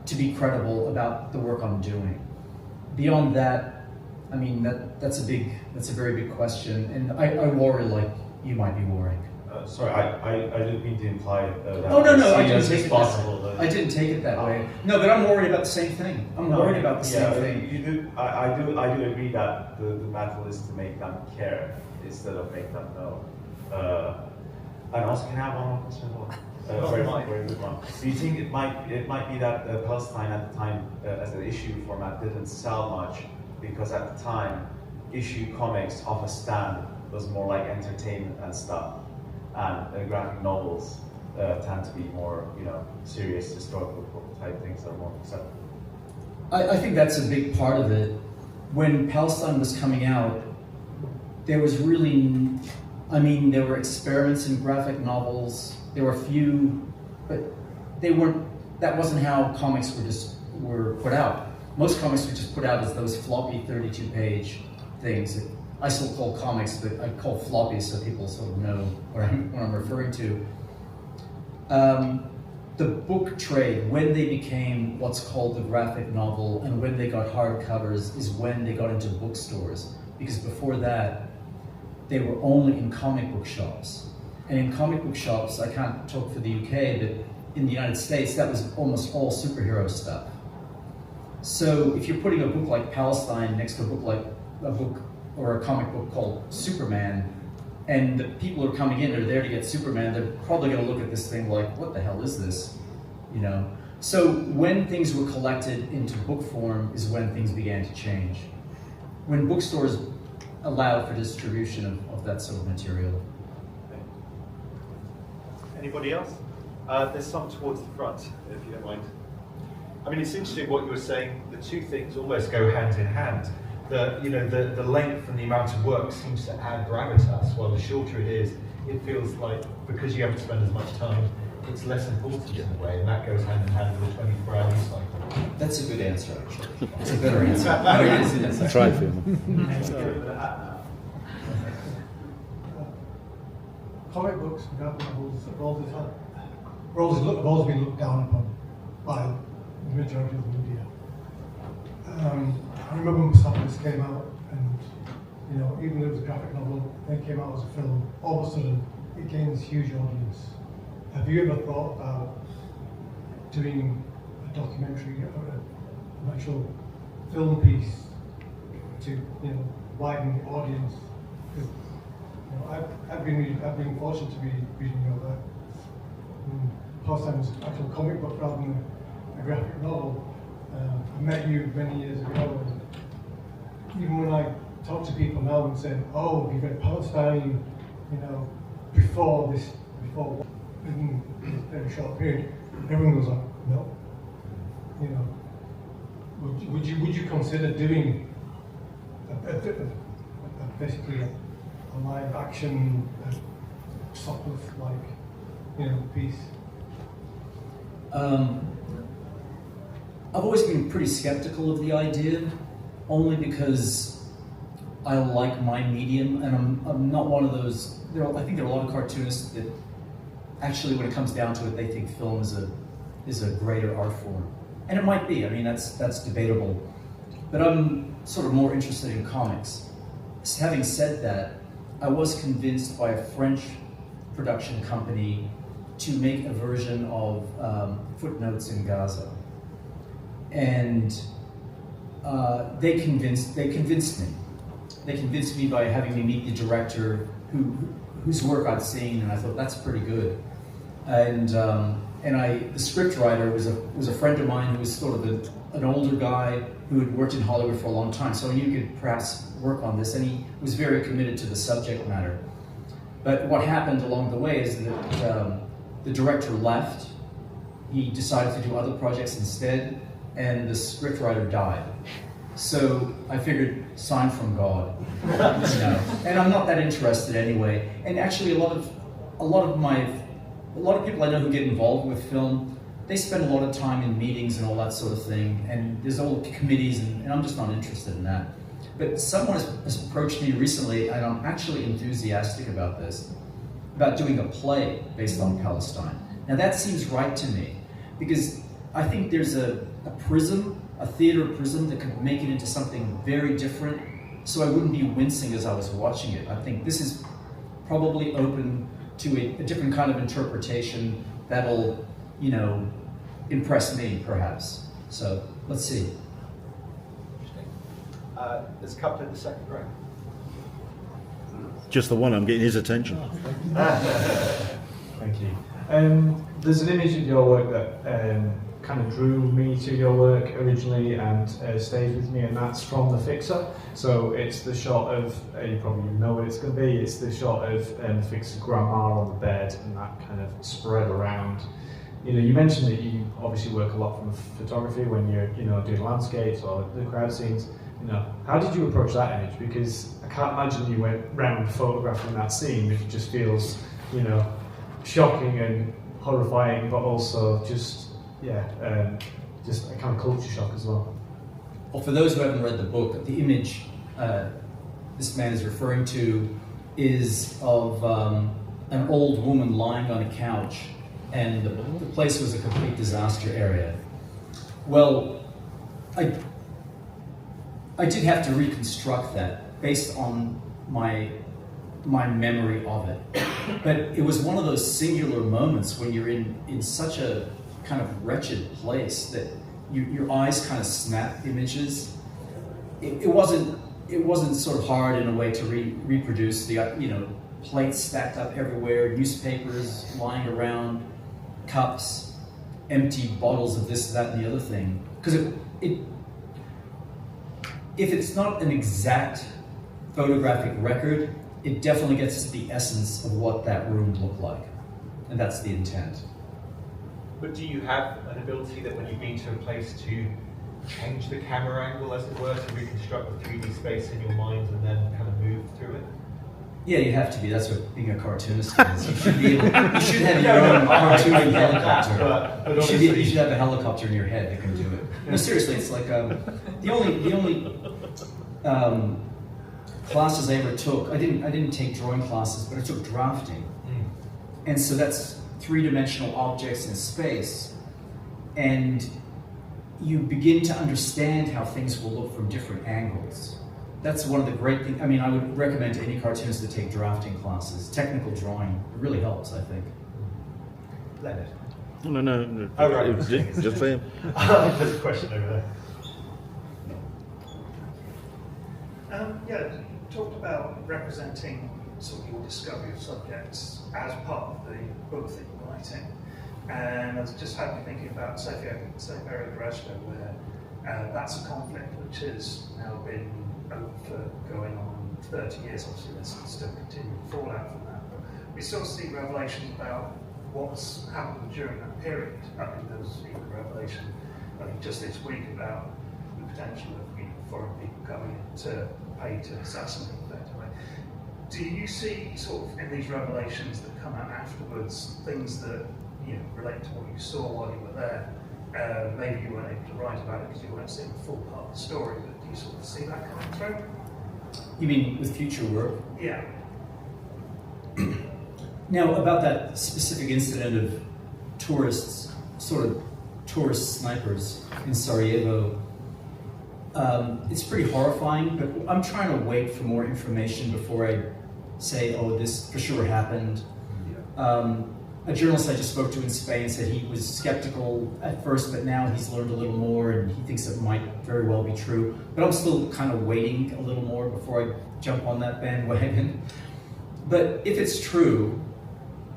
to be credible about the work I'm doing. Beyond that, I mean, that's a very big question, and I worry like you might be worrying. Sorry, I didn't mean to imply that. Oh no, I it's didn't take possible. it. I didn't take it that way. No, but I'm worried about the same thing. I'm worried about the same thing. You do. I do agree that the method is to make them care instead of make them know. And also, can I have one more question? Very good one. Do you think it might be that Palestine at the time as an issue format didn't sell much because at the time issue comics off a stand was more like entertainment and stuff, and graphic novels tend to be more serious historical type things that are more acceptable? I think that's a big part of it. When Palestine was coming out, there was really, there were experiments in graphic novels. There were a few, but that wasn't how comics were put out. Most comics were just put out as those floppy 32-page things that I still call comics, but I call floppies so people sort of know what I'm referring to. The book trade, when they became what's called the graphic novel and when they got hardcovers, is when they got into bookstores. Because before that, they were only in comic book shops. And in comic book shops, I can't talk for the UK, but in the United States, that was almost all superhero stuff. So if you're putting a book like Palestine next to a book or a comic book called Superman, and the people who are coming in are there to get Superman, they're probably going to look at this thing like, what the hell is this? So when things were collected into book form is when things began to change. When bookstores allowed for distribution of that sort of material. Anybody else? There's some towards the front, if you don't mind. I mean, it's interesting what you were saying. The two things almost go hand in hand. The length and the amount of work seems to add gravitas, while the shorter it is, it feels like, because you haven't spent as much time, it's less important in a way, and that goes hand in hand with the 24-hour news cycle. That's a good answer, actually. It's a better answer. Try for you. Comic books and graphic novels have always been looked down upon by the majority of the media. I remember when Mustafa's came out, and even though it was a graphic novel, then came out as a film, all of a sudden it gained this huge audience. Have you ever thought about doing a documentary or an actual film piece to widen the audience? Because I've been fortunate to be reading your work. Palestine was an actual comic book rather than a graphic novel. I met you many years ago, and even when I talk to people now and say, "Oh, you read Palestine," before within a very short period, everyone goes like, "No." Would you consider doing basically a live action Sockless piece? I've always been pretty skeptical of the idea, only because I like my medium, and I'm not one of those. I think there are a lot of cartoonists that actually, when it comes down to it, they think film is a greater art form, and it might be. I mean, that's debatable, but I'm sort of more interested in comics. Having said that, I was convinced by a French production company to make a version of Footnotes in Gaza. And they convinced me. They convinced me by having me meet the director, whose work I'd seen, and I thought that's pretty good. And the scriptwriter was a friend of mine who was sort of an older guy who had worked in Hollywood for a long time, so I knew he could perhaps work on this, and he was very committed to the subject matter. But what happened along the way is that the director left. He decided to do other projects instead, and the scriptwriter died. So I figured, sign from God. No. And I'm not that interested anyway. And actually, a lot of people I know who get involved with film, they spend a lot of time in meetings and all that sort of thing. And there's all committees, and I'm just not interested in that. But someone has approached me recently, and I'm actually enthusiastic about this, about doing a play based on Palestine. Now that seems right to me, because I think there's a prism, a theater prism, that could make it into something very different, so I wouldn't be wincing as I was watching it. I think this is probably open to a different kind of interpretation that'll, impress me, perhaps. So, let's see. There's a couple in the second row. Just the one, I'm getting his attention. Thank you. There's an image of your work that kind of drew me to your work originally and stays with me, and that's from The Fixer. So it's the shot of, you probably know what it's going to be, it's the shot of The Fixer's grandma on the bed and that kind of spread around. You mentioned that you obviously work a lot from photography when you're doing landscapes or the crowd scenes. How did you approach that image? Because I can't imagine you went round photographing that scene. It just feels, shocking and horrifying, but also just a kind of culture shock as well. Well, for those who haven't read the book, the image this man is referring to is of an old woman lying on a couch, and the place was a complete disaster area. Well, I did have to reconstruct that based on my memory of it. But it was one of those singular moments when you're in such a kind of wretched place that your eyes kind of snap images. It wasn't sort of hard in a way to reproduce the plates stacked up everywhere, newspapers lying around, cups, empty bottles of this, that, and the other thing. Because if it's not an exact photographic record, it definitely gets to the essence of what that room looked like. And that's the intent. But do you have an ability that when you've been to a place to change the camera angle, as it were, to reconstruct the 3D space in your mind and then kind of move through it? Yeah, you have to be. That's what being a cartoonist is. You should be able, you should have your own cartooning helicopter. You should have a helicopter in your head that can do it. No, seriously, it's like the only classes I ever took. I didn't take drawing classes, but I took drafting, and so that's three-dimensional objects in space, and you begin to understand how things will look from different angles. That's one of the great things. I mean, I would recommend to any cartoonist to take drafting classes. Technical drawing, it really helps, I think. Leonard. No. Oh, right. Just for him. There's a question over there. You talked about representing sort of your discovery of subjects as part of the book that you're writing. And I just had me thinking about Seferi Greshko, where that's a conflict which has now been for going on 30 years. Obviously, there's still continuing fallout from that. But we still see revelations about what's happened during that period. I mean, there was even a revelation, I think, just this week about the potential of foreign people coming in to pay to assassinate effectively. Do you see sort of in these revelations that come out afterwards things that relate to what you saw while you were there? Maybe you weren't able to write about it because you weren't seeing the full part of the story, but do you sort of see that coming through? You mean with future work? Yeah. Now, about that specific incident of tourist snipers in Sarajevo, it's pretty horrifying, but I'm trying to wait for more information before I say, oh, this for sure happened. a journalist I just spoke to in Spain said he was skeptical at first, but now he's learned a little more and he thinks it might very well be true. But I'm still kind of waiting a little more before I jump on that bandwagon. But if it's true,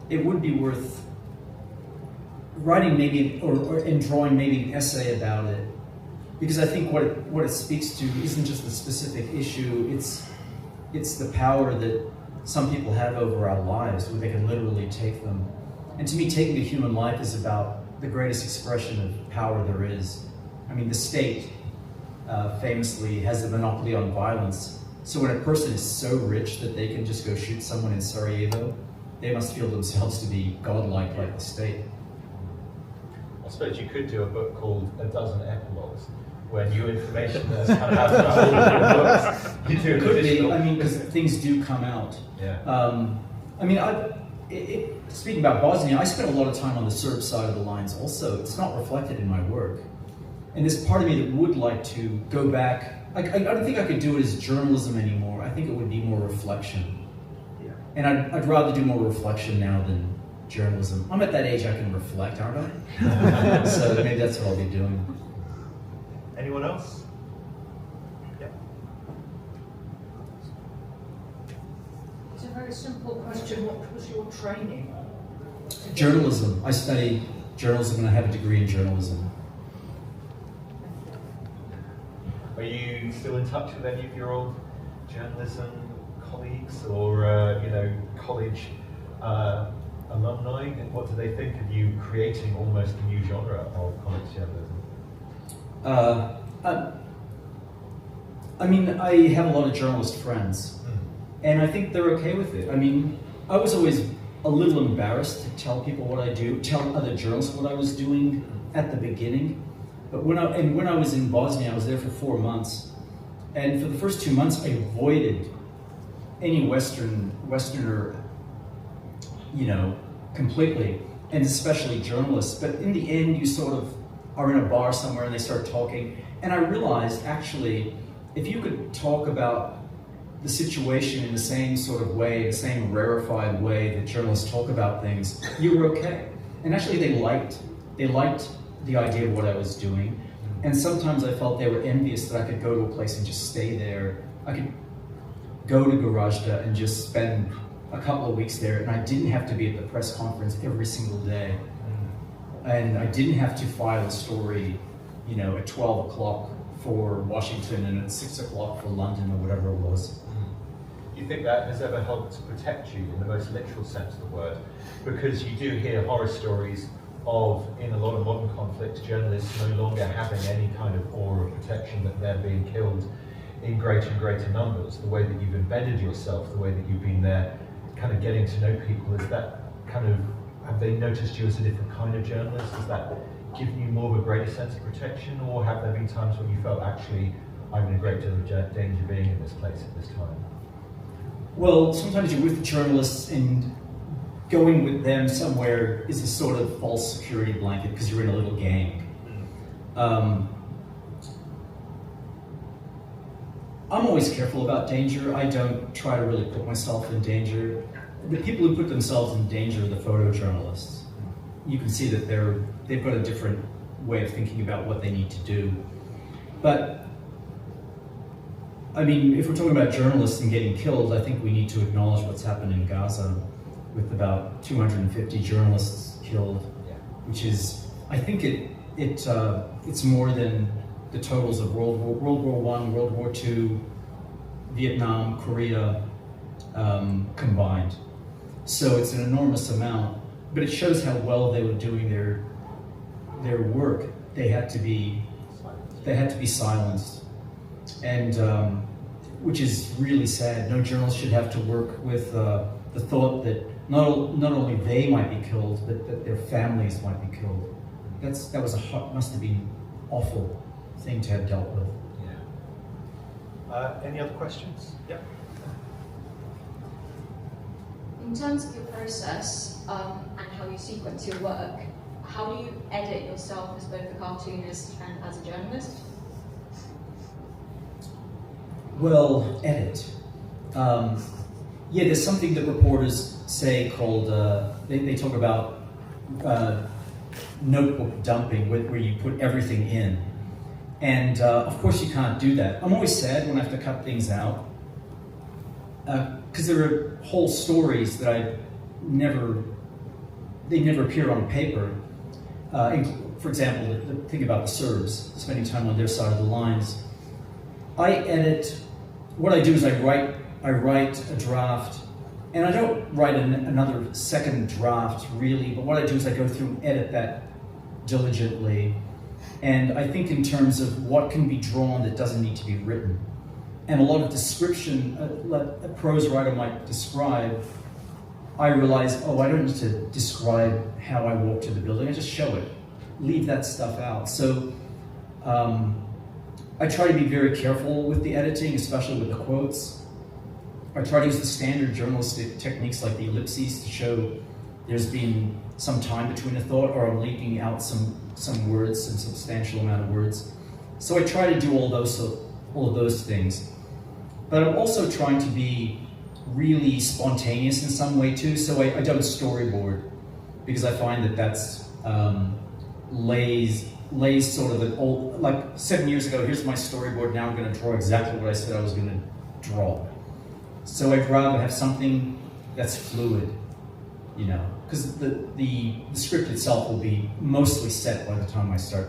it would be worth writing maybe, and drawing maybe an essay about it. Because I think what it speaks to isn't just the specific issue, it's the power that some people have over our lives, where they can literally take them. And to me, taking a human life is about the greatest expression of power there is. I mean, the state famously has a monopoly on violence. So when a person is so rich that they can just go shoot someone in Sarajevo, they must feel themselves to be godlike like the state. I suppose you could do a book called A Dozen Epilogues, where new information that's kind of out of all of your books. You do It could be, I mean, because things do come out. Yeah. I mean, speaking about Bosnia, I spent a lot of time on the Serb side of the lines also. It's not reflected in my work. And there's part of me that would like to go back. I don't think I could do it as journalism anymore. I think it would be more reflection. Yeah. And I'd rather do more reflection now than journalism. I'm at that age I can reflect, aren't I? So maybe that's what I'll be doing. Anyone else? Yeah. It's a very simple question. What was your training? Journalism. I study journalism and I have a degree in journalism. Are you still in touch with any of your old journalism colleagues or college alumni? And what do they think of you creating almost a new genre of college journalism? I mean, I have a lot of journalist friends, and I think they're okay with it. I mean, I was always a little embarrassed to tell people what I do, tell other journalists what I was doing at the beginning. But when I was in Bosnia, I was there for 4 months, and for the first 2 months, I avoided any Westerner, completely, and especially journalists. But in the end, you sort of are in a bar somewhere and they start talking. And I realized, actually, if you could talk about the situation in the same sort of way, the same rarefied way that journalists talk about things, you were okay. And actually they liked the idea of what I was doing. And sometimes I felt they were envious that I could go to a place and just stay there. I could go to Gorazda and just spend a couple of weeks there, and I didn't have to be at the press conference every single day. And I didn't have to file a story, at 12 o'clock for Washington and at 6 o'clock for London or whatever it was. Do you think that has ever helped to protect you in the most literal sense of the word? Because you do hear horror stories of, in a lot of modern conflicts, journalists no longer having any kind of aura of protection, that they're being killed in greater and greater numbers. The way that you've embedded yourself, the way that you've been there, kind of getting to know people, is that kind of, have they noticed you as a different kind of journalist? Has that given you more of a greater sense of protection, or have there been times when you felt, actually, I'm in a great deal of danger being in this place at this time? Well, sometimes you're with journalists and going with them somewhere is a sort of false security blanket because you're in a little gang. I'm always careful about danger. I don't try to really put myself in danger. The people who put themselves in danger are the photojournalists. You can see that they've got a different way of thinking about what they need to do. But, I mean, if we're talking about journalists and getting killed, I think we need to acknowledge what's happened in Gaza with about 250 journalists killed, which is, I think it's more than the totals of World War I, World War II, Vietnam, Korea combined. So it's an enormous amount, but it shows how well they were doing their work. They had to be silenced, and which is really sad. No journalist should have to work with the thought that not only they might be killed, but that their families might be killed. Must have been awful thing to have dealt with. Yeah. Any other questions? Yeah. In terms of your process and how you sequence your work, how do you edit yourself as both a cartoonist and as a journalist? Well, edit. Yeah, there's something that reporters say called, they talk about notebook dumping, where you put everything in. And of course you can't do that. I'm always sad when I have to cut things out, because there are whole stories that they never appear on paper. For example, the thing about the Serbs, spending time on their side of the lines. I edit, what I do is I write a draft, and I don't write another second draft really, but what I do is I go through and edit that diligently. And I think in terms of what can be drawn that doesn't need to be written. And a lot of description, a prose writer might describe, I realize, oh, I don't need to describe how I walk to the building, I just show it. Leave that stuff out. So I try to be very careful with the editing, especially with the quotes. I try to use the standard journalistic techniques like the ellipses to show there's been some time between a thought, or I'm leaving out some words, some substantial amount of words. So I try to do all of those things. But I'm also trying to be really spontaneous in some way too. So I don't storyboard, because I find that that's lays sort of an old, like 7 years ago, here's my storyboard, now I'm going to draw exactly what I said I was going to draw. So I'd rather have something that's fluid, you know, because the script itself will be mostly set by the time I start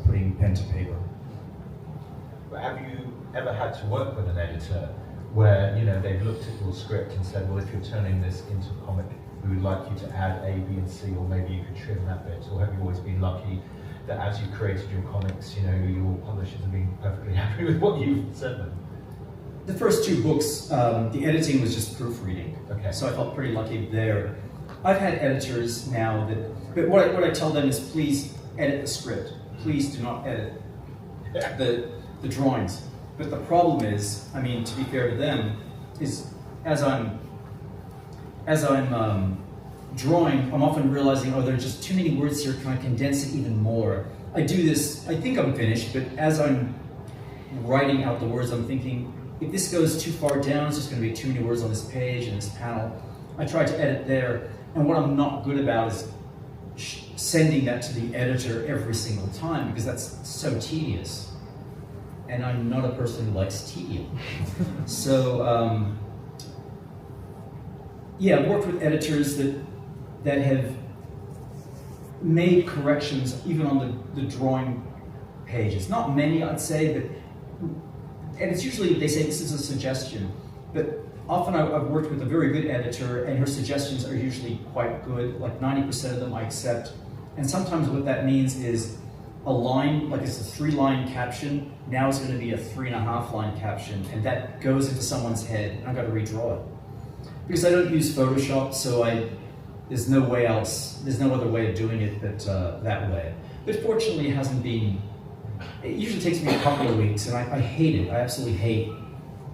putting pen to paper. But have you ever had to work with an editor where, you know, they've looked at your script and said, well, if you're turning this into a comic, we would like you to add A, B, and C, or maybe you could trim that bit? Or have you always been lucky that as you created your comics, you know, your publishers have been perfectly happy with what you've sent them? The first two books, the editing was just proofreading. Okay. So I felt pretty lucky there. I've had editors now but what I tell them is, please edit the script. Please do not edit the drawings. But the problem is, I mean, to be fair to them, is as I'm drawing, I'm often realizing, oh, there are just too many words here, can I condense it even more? I do this, I think I'm finished, but as I'm writing out the words, I'm thinking, if this goes too far down, it's just going to be too many words on this page and this panel. I try to edit there, and what I'm not good about is sending that to the editor every single time, because that's so tedious. And I'm not a person who likes tedium. So, yeah, I've worked with editors that have made corrections even on the drawing pages. Not many, I'd say, but, and it's usually, they say this is a suggestion, but often I've worked with a very good editor, and her suggestions are usually quite good, like 90% of them I accept. And sometimes what that means is a line, like it's a 3-line caption, now it's going to be a 3.5-line caption, and that goes into someone's head, and I've got to redraw it. Because I don't use Photoshop, so there's no way else, there's no other way of doing it but that way. But fortunately it hasn't been, it usually takes me a couple of weeks, and I hate it. I absolutely hate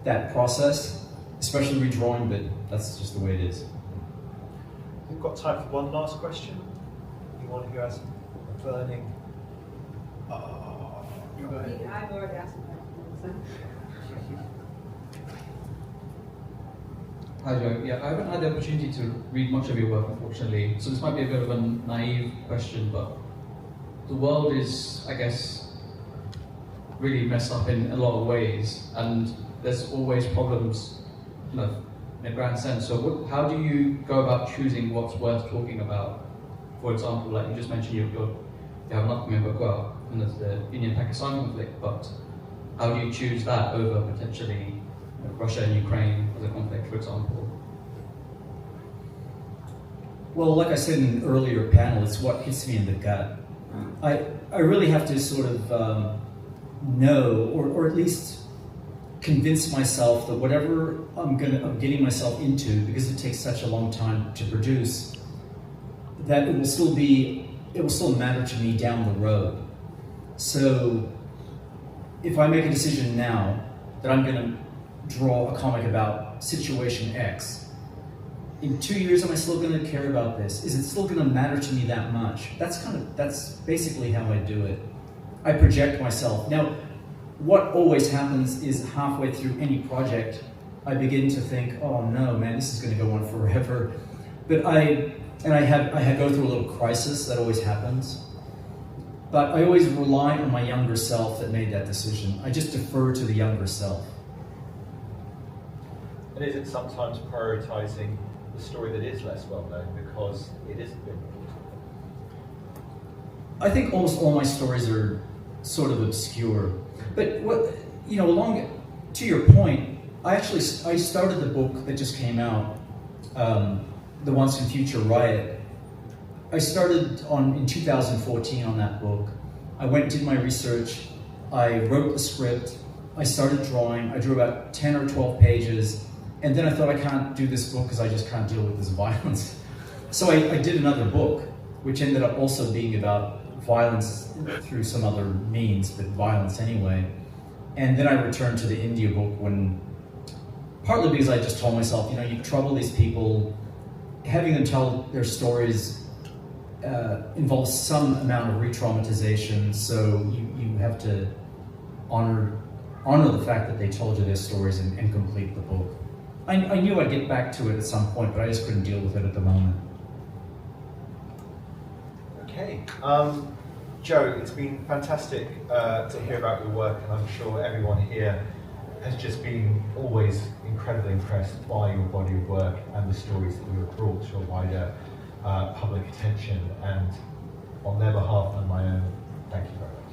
that process, especially redrawing, but that's just the way it is. We've got time for one last question. Anyone who has a burning... I've already asked that. Hi Joe, yeah, I haven't had the opportunity to read much of your work, unfortunately, so this might be a bit of a naive question, but the world is, I guess, really messed up in a lot of ways, and there's always problems, you know, in a grand sense. So how do you go about choosing what's worth talking about? For example, like you just mentioned, you have nothing in Bagua, and there's the Indian-Pakistan conflict, but how do you choose that over potentially Russia and Ukraine as a conflict, for example? Well, like I said in an earlier panel, it's what hits me in the gut. I really have to sort of know, or at least convince myself that whatever I'm getting myself into, because it takes such a long time to produce, that it will still matter to me down the road. So if I make a decision now that I'm going to draw a comic about situation X, in 2 years, am I still going to care about this? Is it still going to matter to me that much? That's basically how I do it. I project myself. Now, what always happens is halfway through any project, I begin to think, oh no, man, this is going to go on forever. But I had go through a little crisis. That always happens. But I always rely on my younger self that made that decision. I just defer to the younger self. And is it sometimes prioritizing the story that is less well known because it isn't been? I think almost all my stories are sort of obscure. But what, you know, to your point, I started the book that just came out, The Once and Future Riot. I started in 2014 on that book. I went and did my research. I wrote the script. I started drawing. I drew about 10 or 12 pages. And then I thought, I can't do this book because I just can't deal with this violence. So I did another book, which ended up also being about violence through some other means, but violence anyway. And then I returned to the India book partly because I just told myself, you know, you trouble these people, having them tell their stories involves some amount of re-traumatization, so you have to honor the fact that they told you their stories and complete the book. I knew I'd get back to it at some point, but I just couldn't deal with it at the moment. Okay. Joe, it's been fantastic to hear about your work, and I'm sure everyone here has just been always incredibly impressed by your body of work and the stories that you have brought to a wider public attention. And on their behalf and my own, thank you very much.